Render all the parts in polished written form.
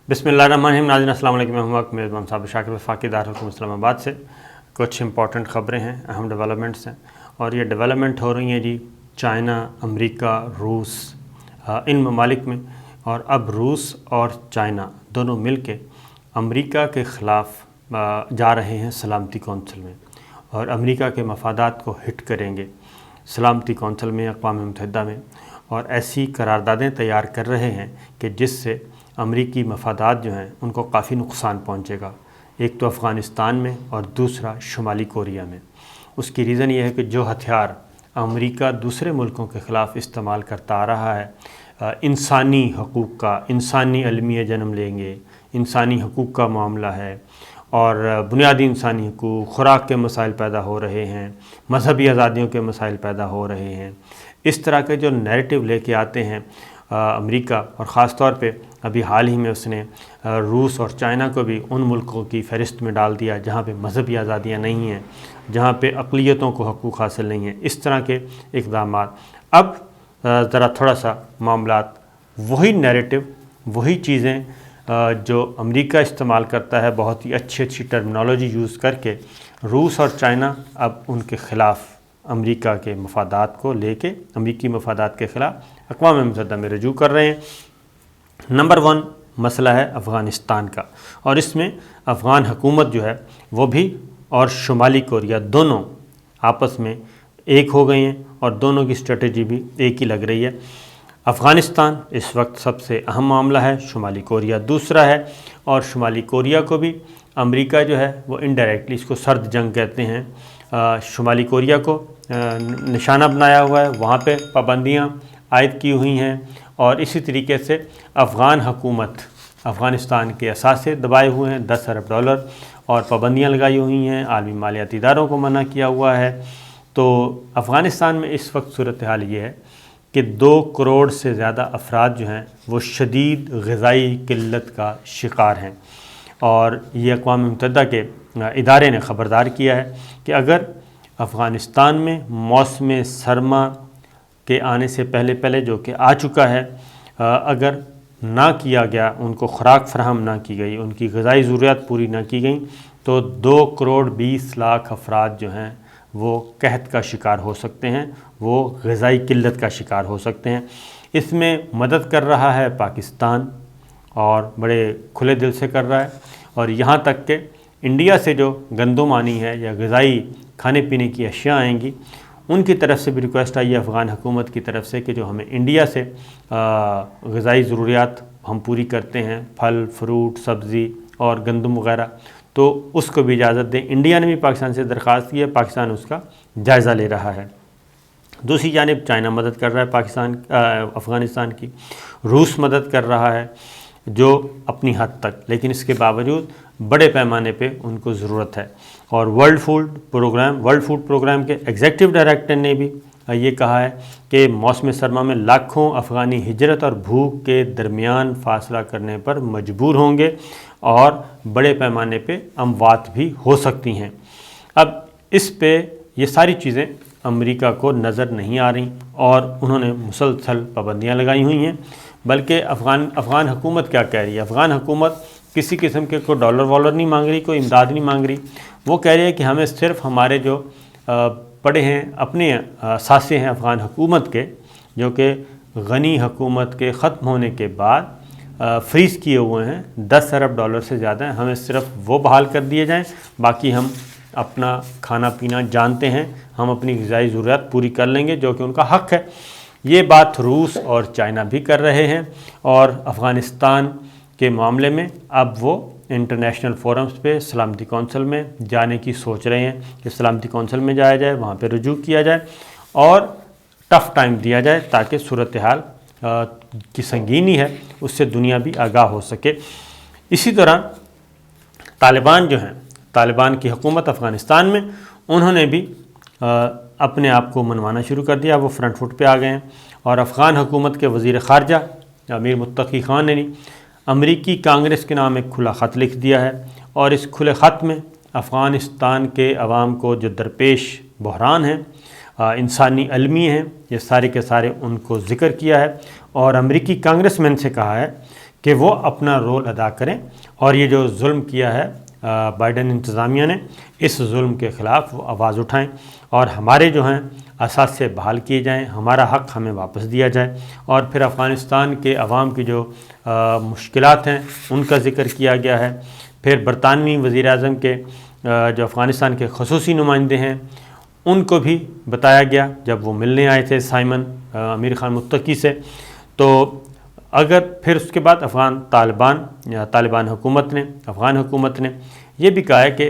بسم اللہ الرحمن الرحیم۔ ناظرین السلام علیکم، میں ہوں آپ میزبان صابر شاکر وفاقی دارالحکومت اسلام آباد سے۔ کچھ امپورٹنٹ خبریں ہیں، اہم ڈیولپمنٹس ہیں، اور یہ ڈیولپمنٹ ہو رہی ہیں جی چائنا، امریکہ، روس، ان ممالک میں۔ اور اب روس اور چائنا دونوں مل کے امریکہ کے خلاف جا رہے ہیں سلامتی کونسل میں، اور امریکہ کے مفادات کو ہٹ کریں گے سلامتی کونسل میں، اقوام متحدہ میں، اور ایسی قراردادیں تیار کر رہے ہیں کہ جس سے امریکی مفادات جو ہیں ان کو کافی نقصان پہنچے گا۔ ایک تو افغانستان میں اور دوسرا شمالی کوریا میں۔ اس کی ریزن یہ ہے کہ جو ہتھیار امریکہ دوسرے ملکوں کے خلاف استعمال کرتا آ رہا ہے، انسانی حقوق کا، انسانی المیہ جنم لیں گے، انسانی حقوق کا معاملہ ہے، اور بنیادی انسانی حقوق، خوراک کے مسائل پیدا ہو رہے ہیں، مذہبی آزادیوں کے مسائل پیدا ہو رہے ہیں۔ اس طرح کے جو نیریٹو لے کے آتے ہیں امریکہ، اور خاص طور پہ ابھی حال ہی میں اس نے روس اور چائنا کو بھی ان ملکوں کی فہرست میں ڈال دیا جہاں پہ مذہبی آزادیاں نہیں ہیں، جہاں پہ اقلیتوں کو حقوق حاصل نہیں ہیں۔ اس طرح کے اقدامات اب ذرا تھوڑا سا معاملات وہی نیریٹو، وہی چیزیں جو امریکہ استعمال کرتا ہے، بہت ہی اچھی ٹرمنالوجی یوز کر کے روس اور چائنا اب ان کے خلاف امریکہ کے مفادات کو لے کے امریکی مفادات کے خلاف اقوام متحدہ میں رجوع کر رہے ہیں۔ نمبر 1 مسئلہ ہے افغانستان کا، اور اس میں افغان حکومت جو ہے وہ بھی اور شمالی کوریا دونوں آپس میں ایک ہو گئے ہیں، اور دونوں کی اسٹریٹجی بھی ایک ہی لگ رہی ہے۔ افغانستان اس وقت سب سے اہم معاملہ ہے، شمالی کوریا دوسرا ہے، اور شمالی کوریا کو بھی امریکہ جو ہے وہ انڈائریکٹلی، اس کو سرد جنگ کہتے ہیں، شمالی کوریا کو نشانہ بنایا ہوا ہے، وہاں پہ پابندیاں عائد کی ہوئی ہیں، اور اسی طریقے سے افغان حکومت افغانستان کے اثاثے دبائے ہوئے ہیں، $10 ارب اور پابندیاں لگائی ہوئی ہیں، عالمی مالیاتی اداروں کو منع کیا ہوا ہے۔ تو افغانستان میں اس وقت صورتحال یہ ہے کہ 2 کروڑ سے زیادہ افراد جو ہیں وہ شدید غذائی قلت کا شکار ہیں، اور یہ اقوام متحدہ کے ادارے نے خبردار کیا ہے کہ اگر افغانستان میں موسم سرما کے آنے سے پہلے جو کہ آ چکا ہے، اگر نہ کیا گیا، ان کو خوراک فراہم نہ کی گئی، ان کی غذائی ضروریات پوری نہ کی گئیں، تو 2 کروڑ 20 لاکھ افراد جو ہیں وہ قحط کا شکار ہو سکتے ہیں، وہ غذائی قلت کا شکار ہو سکتے ہیں۔ اس میں مدد کر رہا ہے پاکستان، اور بڑے کھلے دل سے کر رہا ہے، اور یہاں تک کہ انڈیا سے جو گندم آنی ہے یا غذائی کھانے پینے کی اشیاء آئیں گی، ان کی طرف سے بھی ریکویسٹ آئی ہے افغان حکومت کی طرف سے کہ جو ہمیں انڈیا سے غذائی ضروریات ہم پوری کرتے ہیں، پھل، فروٹ، سبزی اور گندم وغیرہ، تو اس کو بھی اجازت دیں۔ انڈیا نے بھی پاکستان سے درخواست کی ہے، پاکستان اس کا جائزہ لے رہا ہے۔ دوسری جانب چائنا مدد کر رہا ہے افغانستان کی، روس مدد کر رہا ہے جو اپنی حد تک، لیکن اس کے باوجود بڑے پیمانے پہ ان کو ضرورت ہے۔ اور ورلڈ فوڈ پروگرام کے ایگزیکٹو ڈائریکٹر نے بھی یہ کہا ہے کہ موسم سرما میں لاکھوں افغانی ہجرت اور بھوک کے درمیان فاصلہ کرنے پر مجبور ہوں گے، اور بڑے پیمانے پہ اموات بھی ہو سکتی ہیں۔ اب اس پہ یہ ساری چیزیں امریکہ کو نظر نہیں آ رہی، اور انہوں نے مسلسل پابندیاں لگائی ہوئی ہیں۔ بلکہ افغان حکومت کیا کہہ رہی ہے؟ افغان حکومت کسی قسم کے کوئی ڈالر والر نہیں مانگ رہی، کوئی امداد نہیں مانگ رہی۔ وہ کہہ رہی ہے کہ ہمیں صرف ہمارے جو پڑے ہیں اپنے اثاثے ہیں افغان حکومت کے، جو کہ غنی حکومت کے ختم ہونے کے بعد فریز کیے ہوئے ہیں، $10 ارب سے زیادہ ہیں، ہمیں صرف وہ بحال کر دیے جائیں، باقی ہم اپنا کھانا پینا جانتے ہیں، ہم اپنی غذائی ضروریات پوری کر لیں گے، جو کہ ان کا حق ہے۔ یہ بات روس اور چائنا بھی کر رہے ہیں، اور افغانستان کے معاملے میں اب وہ انٹرنیشنل فورمز پہ سلامتی کونسل میں جانے کی سوچ رہے ہیں کہ سلامتی کونسل میں جایا جائے، وہاں پہ رجوع کیا جائے، اور ٹف ٹائم دیا جائے تاکہ صورتحال کی سنگینی ہے اس سے دنیا بھی آگاہ ہو سکے۔ اسی طرح طالبان جو ہیں، طالبان کی حکومت افغانستان میں، انہوں نے بھی اپنے آپ کو منوانا شروع کر دیا، وہ فرنٹ فٹ پہ آ گئے ہیں، اور افغان حکومت کے وزیر خارجہ امیر متقی خان نے امریکی کانگریس کے نام ایک کھلا خط لکھ دیا ہے، اور اس کھلے خط میں افغانستان کے عوام کو جو درپیش بحران ہیں، انسانی المیہ ہیں، یہ سارے کے سارے ان کو ذکر کیا ہے، اور امریکی کانگریس مین سے کہا ہے کہ وہ اپنا رول ادا کریں اور یہ جو ظلم کیا ہے بائیڈن انتظامیہ نے، اس ظلم کے خلاف وہ آواز اٹھائیں اور ہمارے جو ہیں اثاثے بحال کیے جائیں، ہمارا حق ہمیں واپس دیا جائے، اور پھر افغانستان کے عوام کی جو مشکلات ہیں ان کا ذکر کیا گیا ہے۔ پھر برطانوی وزیر اعظم کے جو افغانستان کے خصوصی نمائندے ہیں ان کو بھی بتایا گیا جب وہ ملنے آئے تھے سائمن امیر خان متقی سے۔ تو اگر پھر اس کے بعد طالبان حکومت نے، افغان حکومت نے یہ بھی کہا ہے کہ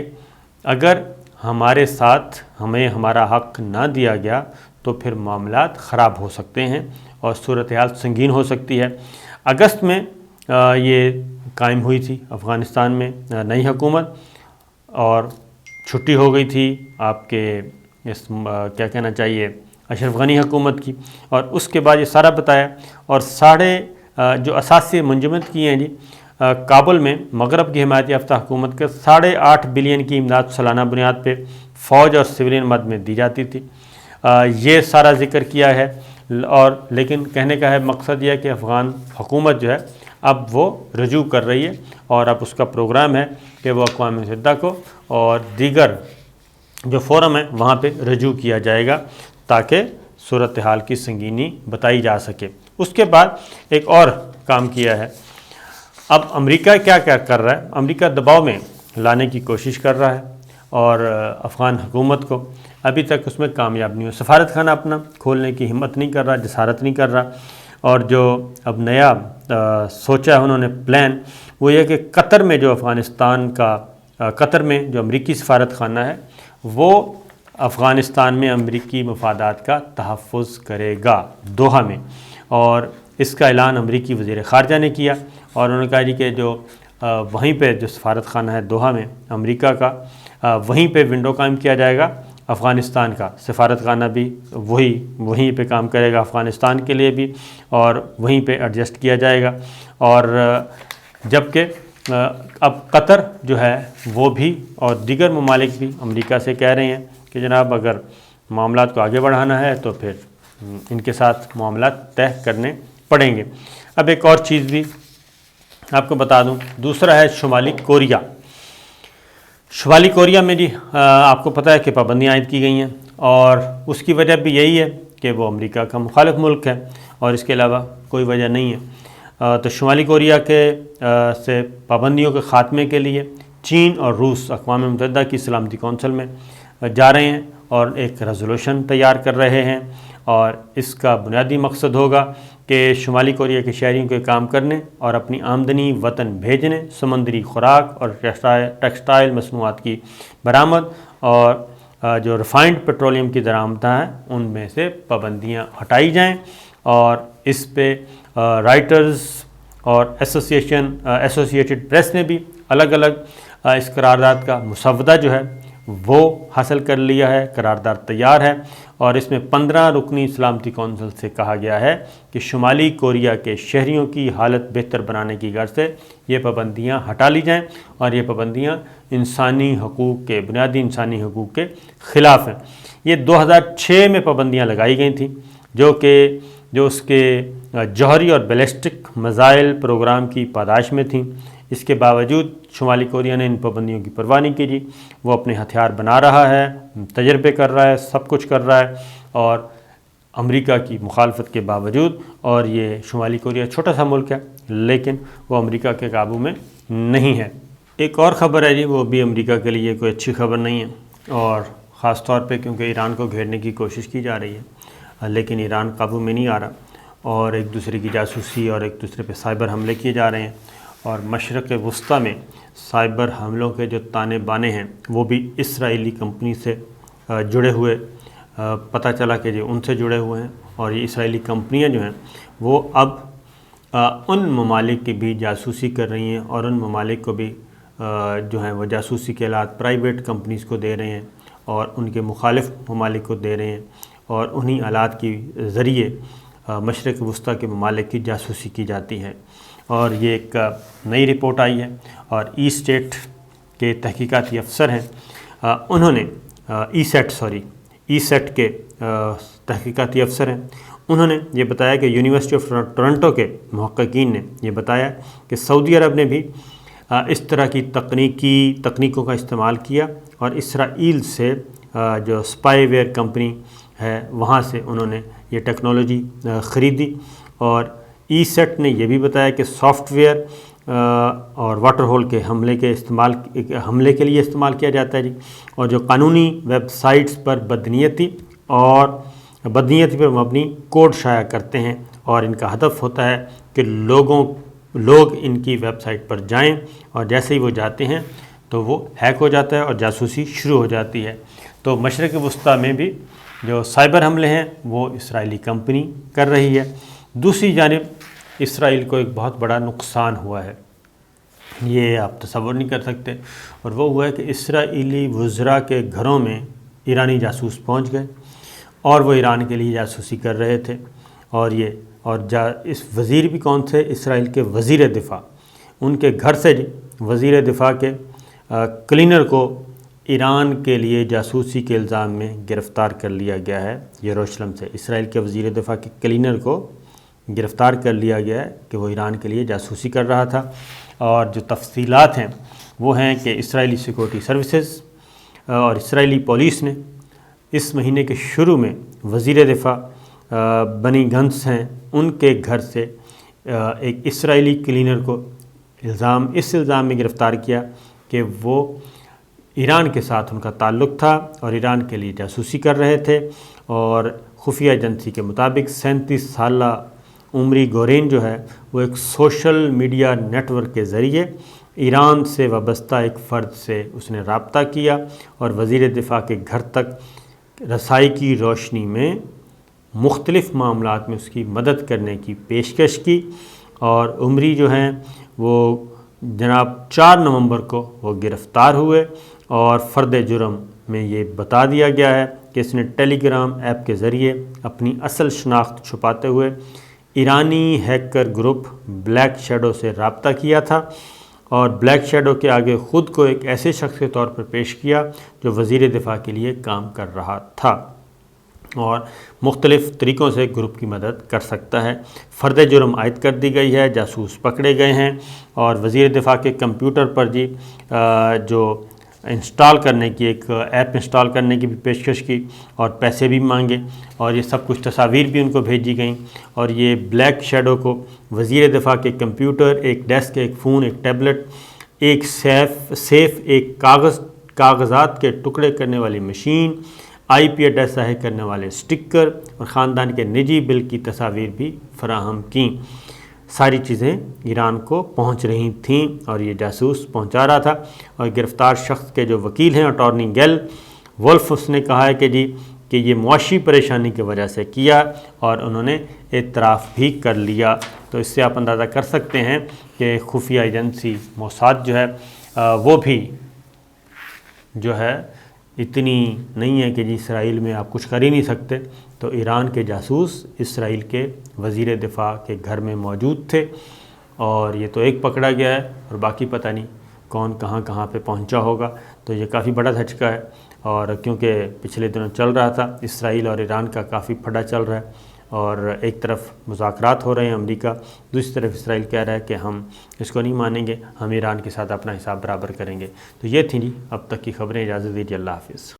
اگر ہمارے ساتھ ہمیں ہمارا حق نہ دیا گیا تو پھر معاملات خراب ہو سکتے ہیں اور صورتحال سنگین ہو سکتی ہے۔ اگست میں یہ قائم ہوئی تھی افغانستان میں نئی حکومت، اور چھٹی ہو گئی تھی آپ کے کیا کہنا چاہیے اشرف غنی حکومت کی، اور اس کے بعد یہ سارا بتایا، اور جو اثاثے منجمد کیے ہیں جی کابل میں مغرب کی حمایت یافتہ حکومت کے 8.5 بلین کی امداد سالانہ بنیاد پہ فوج اور سویلین مد میں دی جاتی تھی، یہ سارا ذکر کیا ہے۔ اور لیکن کہنے کا ہے مقصد یہ ہے کہ افغان حکومت جو ہے اب وہ رجوع کر رہی ہے، اور اب اس کا پروگرام ہے کہ وہ اقوام متحدہ کو اور دیگر جو فورم ہیں وہاں پہ رجوع کیا جائے گا تاکہ صورتحال کی سنگینی بتائی جا سکے۔ اس کے بعد ایک اور کام کیا ہے۔ اب امریکہ کیا کر رہا ہے؟ امریکہ دباؤ میں لانے کی کوشش کر رہا ہے اور افغان حکومت کو ابھی تک اس میں کامیاب نہیں ہو، سفارت خانہ اپنا کھولنے کی ہمت نہیں کر رہا، جسارت نہیں کر رہا، اور جو اب نیا سوچا ہے انہوں نے پلان، وہ یہ کہ قطر میں جو قطر میں جو امریکی سفارت خانہ ہے وہ افغانستان میں امریکی مفادات کا تحفظ کرے گا دوحہ میں، اور اس کا اعلان امریکی وزیر خارجہ نے کیا، اور انہوں نے کہا جی کہ جو وہیں پہ جو سفارت خانہ ہے دوحہ میں امریکہ کا، وہیں پہ ونڈو قائم کیا جائے گا، افغانستان کا سفارت خانہ بھی وہیں پہ کام کرے گا افغانستان کے لیے بھی، اور وہیں پہ ایڈجسٹ کیا جائے گا۔ اور جبکہ اب قطر جو ہے وہ بھی اور دیگر ممالک بھی امریکہ سے کہہ رہے ہیں کہ جناب اگر معاملات کو آگے بڑھانا ہے تو پھر ان کے ساتھ معاملات طے کرنے پڑیں گے۔ اب ایک اور چیز بھی آپ کو بتا دوں، دوسرا ہے شمالی کوریا۔ شمالی کوریا میں جی آپ کو پتہ ہے کہ پابندیاں عائد کی گئی ہیں، اور اس کی وجہ بھی یہی ہے کہ وہ امریکہ کا مخالف ملک ہے، اور اس کے علاوہ کوئی وجہ نہیں ہے۔ تو شمالی کوریا سے پابندیوں کے خاتمے کے لیے چین اور روس اقوام متحدہ کی سلامتی کونسل میں جا رہے ہیں اور ایک ریزولوشن تیار کر رہے ہیں، اور اس کا بنیادی مقصد ہوگا کہ شمالی کوریا کے شہریوں کے کام کرنے اور اپنی آمدنی وطن بھیجنے، سمندری خوراک اور ٹیکسٹائل مصنوعات کی برآمد اور جو ریفائنڈ پیٹرولیم کی درآمدیں ہیں ان میں سے پابندیاں ہٹائی جائیں، اور اس پہ رائٹرز اور ایسوسیٹڈ پریس نے بھی الگ الگ اس قرارداد کا مسودہ جو ہے وہ حاصل کر لیا ہے، قرارداد تیار ہے، اور اس میں 15 رکنی سلامتی کونسل سے کہا گیا ہے کہ شمالی کوریا کے شہریوں کی حالت بہتر بنانے کی غرض سے یہ پابندیاں ہٹا لی جائیں، اور یہ پابندیاں بنیادی انسانی حقوق کے خلاف ہیں۔ یہ 2006 میں پابندیاں لگائی گئی تھیں جو اس کے جوہری اور بیلسٹک میزائل پروگرام کی پاداش میں تھیں۔ اس کے باوجود شمالی کوریا نے ان پابندیوں کی پرواہ نہیں کی جی، وہ اپنے ہتھیار بنا رہا ہے، تجربے کر رہا ہے، سب کچھ کر رہا ہے، اور امریکہ کی مخالفت کے باوجود، اور یہ شمالی کوریا چھوٹا سا ملک ہے لیکن وہ امریکہ کے قابو میں نہیں ہے۔ ایک اور خبر ہے جی، وہ بھی امریکہ کے لیے کوئی اچھی خبر نہیں ہے، اور خاص طور پہ کیونکہ ایران کو گھیرنے کی کوشش کی جا رہی ہے لیکن ایران قابو میں نہیں آ رہا، اور ایک دوسرے کی جاسوسی اور ایک دوسرے پہ سائبر حملے کیے جا رہے ہیں، اور مشرق وسطیٰ میں سائبر حملوں کے جو تانے بانے ہیں وہ بھی اسرائیلی کمپنی سے جڑے ہوئے پتہ چلا کہ جو ان سے جڑے ہوئے ہیں، اور یہ اسرائیلی کمپنیاں جو ہیں وہ اب ان ممالک کی بھی جاسوسی کر رہی ہیں، اور ان ممالک کو بھی جو ہیں وہ جاسوسی کے آلات پرائیویٹ کمپنیز کو دے رہے ہیں، اور ان کے مخالف ممالک کو دے رہے ہیں، اور انہی آلات کے ذریعے مشرق وسطیٰ کے ممالک کی جاسوسی کی جاتی ہے۔ اور یہ ایک نئی رپورٹ آئی ہے، اور ای کے تحقیقاتی افسر ہیں، انہوں نے ای سیٹ کے تحقیقاتی افسر ہیں، انہوں نے یہ بتایا کہ یونیورسٹی آف ٹورنٹو کے محققین نے یہ بتایا کہ سعودی عرب نے بھی اس طرح کی تکنیکوں کا استعمال کیا اور اسرائیل سے جو اسپائی ویئر کمپنی ہے وہاں سے انہوں نے یہ ٹیکنالوجی خریدی، اور ای سیٹ نے یہ بھی بتایا کہ سافٹ ویئر اور واٹر ہول کے حملے کے لیے استعمال کیا جاتا ہے جی، اور جو قانونی ویب سائٹس پر بدنیتی پر مبنی کوڈ شائع کرتے ہیں، اور ان کا ہدف ہوتا ہے کہ لوگ ان کی ویب سائٹ پر جائیں اور جیسے ہی وہ جاتے ہیں تو وہ ہیک ہو جاتا ہے اور جاسوسی شروع ہو جاتی ہے۔ تو مشرق وسطیٰ میں بھی جو سائبر حملے ہیں وہ اسرائیلی کمپنی کر رہی ہے۔ دوسری جانب اسرائیل کو ایک بہت بڑا نقصان ہوا ہے، یہ آپ تصور نہیں کر سکتے، اور وہ ہوا ہے کہ اسرائیلی وزراء کے گھروں میں ایرانی جاسوس پہنچ گئے اور وہ ایران کے لیے جاسوسی کر رہے تھے، اور اس وزیر بھی کون تھے؟ اسرائیل کے وزیر دفاع، ان کے گھر سے وزیر دفاع کے کلینر کو ایران کے لیے جاسوسی کے الزام میں گرفتار کر لیا گیا ہے یروشلم سے۔ اسرائیل کے وزیر دفاع کے کلینر کو گرفتار کر لیا گیا ہے کہ وہ ایران کے لیے جاسوسی کر رہا تھا، اور جو تفصیلات ہیں وہ ہیں کہ اسرائیلی سیکورٹی سروسز اور اسرائیلی پولیس نے اس مہینے کے شروع میں وزیر دفاع بنی گنتس ہیں ان کے گھر سے ایک اسرائیلی کلینر کو اس الزام میں گرفتار کیا کہ وہ ایران کے ساتھ ان کا تعلق تھا اور ایران کے لیے جاسوسی کر رہے تھے، اور خفیہ ایجنسی کے مطابق 37 سالہ عمری گورین جو ہے وہ ایک سوشل میڈیا نیٹ ورک کے ذریعے ایران سے وابستہ ایک فرد سے اس نے رابطہ کیا اور وزیر دفاع کے گھر تک رسائی کی روشنی میں مختلف معاملات میں اس کی مدد کرنے کی پیشکش کی، اور عمری جو ہیں وہ جناب 4 نومبر کو وہ گرفتار ہوئے، اور فرد جرم میں یہ بتا دیا گیا ہے کہ اس نے ٹیلی گرام ایپ کے ذریعے اپنی اصل شناخت چھپاتے ہوئے ایرانی ہیکر گروپ بلیک شیڈو سے رابطہ کیا تھا، اور بلیک شیڈو کے آگے خود کو ایک ایسے شخص کے طور پر پیش کیا جو وزیر دفاع کے لیے کام کر رہا تھا اور مختلف طریقوں سے گروپ کی مدد کر سکتا ہے۔ فرد جرم عائد کر دی گئی ہے، جاسوس پکڑے گئے ہیں، اور وزیر دفاع کے کمپیوٹر پر جو انسٹال کرنے کی ایک ایپ انسٹال کرنے کی بھی پیشکش کی اور پیسے بھی مانگے، اور یہ سب کچھ تصاویر بھی ان کو بھیجی گئیں، اور یہ بلیک شیڈو کو وزیر دفاع کے کمپیوٹر، ایک ڈیسک، ایک فون، ایک ٹیبلٹ، ایک سیف، ایک کاغذات کے ٹکڑے کرنے والی مشین، آئی پی ایڈریس ظاہر کرنے والے سٹکر اور خاندان کے نجی بل کی تصاویر بھی فراہم کیں۔ ساری چیزیں ایران کو پہنچ رہی تھیں اور یہ جاسوس پہنچا رہا تھا، اور گرفتار شخص کے جو وکیل ہیں اٹارنی گیل وولف، اس نے کہا ہے کہ یہ معاشی پریشانی کی وجہ سے کیا، اور انہوں نے اعتراف بھی کر لیا۔ تو اس سے آپ اندازہ کر سکتے ہیں کہ خفیہ ایجنسی موساد جو ہے وہ بھی جو ہے اتنی نہیں ہے کہ اسرائیل میں آپ کچھ کر ہی نہیں سکتے۔ تو ایران کے جاسوس اسرائیل کے وزیر دفاع کے گھر میں موجود تھے، اور یہ تو ایک پکڑا گیا ہے اور باقی پتہ نہیں کون کہاں پہ پہنچا ہوگا۔ تو یہ کافی بڑا دھچکا ہے، اور کیونکہ پچھلے دنوں چل رہا تھا اسرائیل اور ایران کا کافی پھڈا چل رہا ہے، اور ایک طرف مذاکرات ہو رہے ہیں امریکہ، دوسری طرف اسرائیل کہہ رہا ہے کہ ہم اس کو نہیں مانیں گے، ہم ایران کے ساتھ اپنا حساب برابر کریں گے۔ تو یہ تھی اب تک کی خبریں، اجازت دیجیے، اللہ حافظ۔